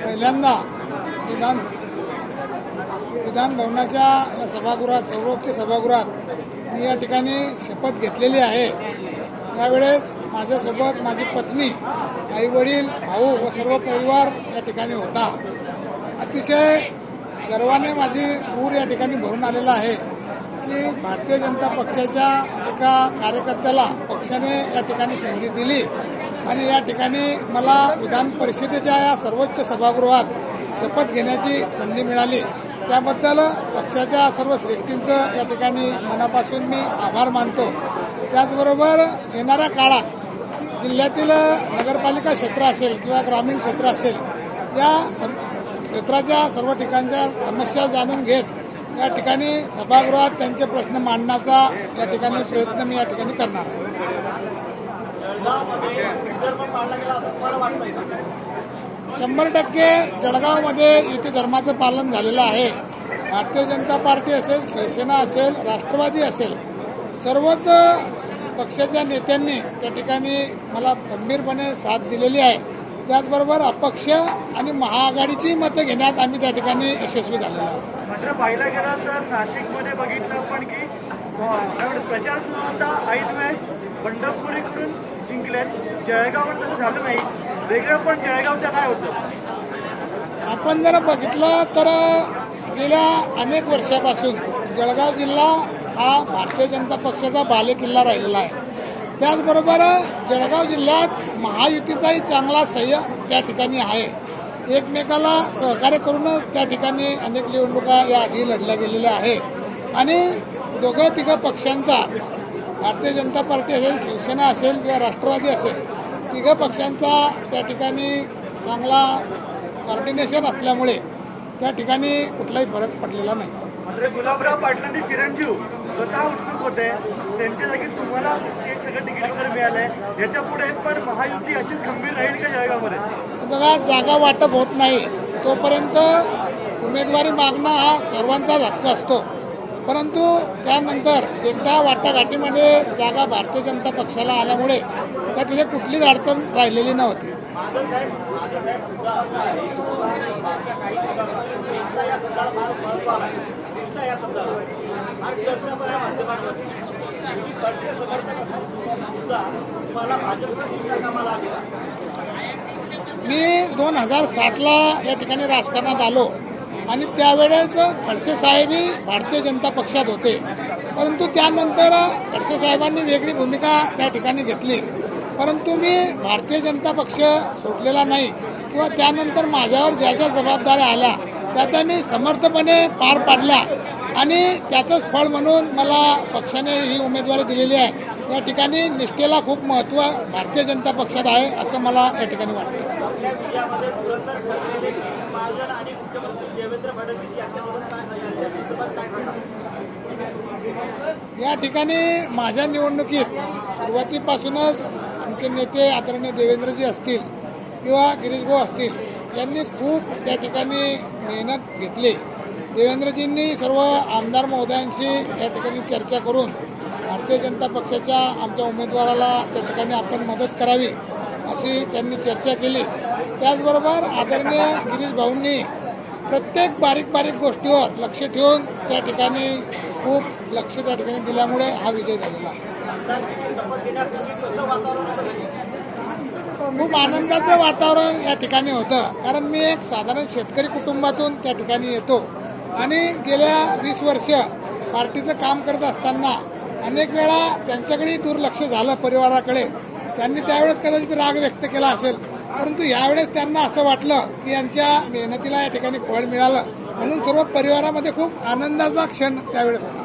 पहिल्यांदा विधान भवनाच्या या सभागृहात, सर्वोच्च सभागृहात मी या ठिकाणी शपथ घेतलेली आहे। यावेळेस माझ्यासोबत माझी पत्नी, आई वडील, भाऊ व सर्व परिवार या ठिकाणी होता। अतिशय गर्वाने माझी ऊर या ठिकाणी भरून आलेला आहे की भारतीय जनता पक्षाच्या एका कार्यकर्त्याला पक्षाने या ठिकाणी संधी दिली आणि या ठिकाणी मला विधान परिषदेच्या या सर्वोच्च सभागृहात शपथ घेण्याची संधी मिळाली। त्याबद्दल पक्षाच्या सर्व श्रेष्ठींचं या ठिकाणी मनापासून मी आभार मानतो। त्याचबरोबर येणाऱ्या काळात जिल्ह्यातील नगरपालिका क्षेत्र असेल किंवा ग्रामीण क्षेत्र असेल, या क्षेत्राच्या सर्व ठिकाणच्या समस्या जाणून घेत या ठिकाणी सभागृहात त्यांचे प्रश्न मांडण्याचा या ठिकाणी प्रयत्न मी या ठिकाणी करणार आहे। 100% जळगावमध्ये युती धर्माचं पालन झालेलं आहे। भारतीय जनता पार्टी असेल, शिवसेना असेल, राष्ट्रवादी असेल, सर्वच पक्षाच्या नेत्यांनी त्या ठिकाणी मला खंबीरपणे साथ दिलेली आहे। त्याचबरोबर अपक्ष आणि महाआघाडीची मतं घेण्यात आम्ही त्या ठिकाणी यशस्वी झालेलो आहोत। मात्र पाहिलं गेलं तर नाशिकमध्ये बघितलं आपण की प्रचार सुरू होता, ऐन वेळेस बंडखोरीकडून जिंकले। जळगाव तसं झालं नाही, वेगळं पण जळगावचं काय होतं? आपण जर बघितलं तर गेल्या अनेक वर्षापासून जळगाव जिल्हा हा भारतीय जनता पक्षाचा बालेकिल्ला राहिलेला आहे। त्याचबरोबर जळगाव जिल्ह्यात महायुतीचाही चांगला संयम त्या ठिकाणी आहे। एकमेकाला सहकार्य करूनच त्या ठिकाणी अनेक निवडणुका या आधी लढल्या गेलेल्या आहे आणि दोघं तिघं पक्षांचा, भारतीय जनता पार्टी असेल, शिवसेना असेल किंवा राष्ट्रवादी असेल, तिघं पक्षांचा त्या ठिकाणी चांगला कोऑर्डिनेशन असल्यामुळे त्या ठिकाणी कुठलाही फरक पडलेला नाही। मात्र गुलाबराव पाटलांचे चिरंजीव स्वतः उत्सुक होते, त्यांच्या जागी तुम्हाला एक सगळं तिकीट वगैरे मिळालंय, याच्या पुढे पण महायुती अशीच खंबीर राहील का जळगावमध्ये? बघा, जागा वाटप होत नाही तोपर्यंत उमेदवारी मागणं हा सर्वांचाच हक्क असतो, परंतु त्यानंतर एकदा वाटाघाटीमध्ये जागा भारतीय जनता पक्षाला आल्यामुळे त्या तिथे कुठलीच अडचण राहिलेली नव्हती। मी 2007ला या ठिकाणी राजकारणात आलो आणि त्यावेळेस खडसे साहेबही भारतीय जनता पक्षात होते, परंतु त्यानंतर खडसे साहेबांनी वेगळी भूमिका त्या ठिकाणी घेतली। परंतु मी भारतीय जनता पक्ष सोडलेला नाही किंवा त्यानंतर माझ्यावर ज्या ज्या जबाबदाऱ्या आल्या त्या मी समर्थपणे पार पाडल्या आणि त्याचंच फळ म्हणून मला पक्षाने ही उमेदवारी दिलेली आहे। या ठिकाणी निष्ठेला खूप महत्त्व भारतीय जनता पक्षात आहे असं मला या ठिकाणी वाटतं। या ठिकाणी माझ्या निवडणुकीत सुरुवातीपासूनच आमचे नेते आदरणीय देवेंद्रजी असतील किंवा गिरीशभाऊ असतील, यांनी खूप त्या ठिकाणी मेहनत घेतली। देवेंद्रजींनी सर्व आमदार महोदयांशी या ठिकाणी चर्चा करून भारतीय जनता पक्षाच्या आमच्या उमेदवाराला त्या ठिकाणी आपण मदत करावी अशी त्यांनी चर्चा केली। त्याचबरोबर आदरणीय गिरीश भाऊंनी प्रत्येक बारीक बारीक गोष्टीवर लक्ष ठेवून त्या ठिकाणी खूप लक्ष त्या ठिकाणी दिल्यामुळे हा विजय झालेला आहे। खूप आनंदाचं वातावरण या ठिकाणी होतं, कारण मी एक साधारण शेतकरी कुटुंबातून त्या ठिकाणी येतो आणि गेल्या 20 वर्ष पार्टीचं काम करत असताना अनेक वेळा त्यांच्याकडे दुर्लक्ष झालं परिवाराकडे। त्यांनी त्यावेळेस कदाचित राग व्यक्त केला असेल, परंतु यावेळेस त्यांना असं वाटलं की यांच्या मेहनतीला या ठिकाणी फळ मिळालं, म्हणून सर्व परिवारामध्ये खूप आनंदाचा क्षण त्यावेळेस होता।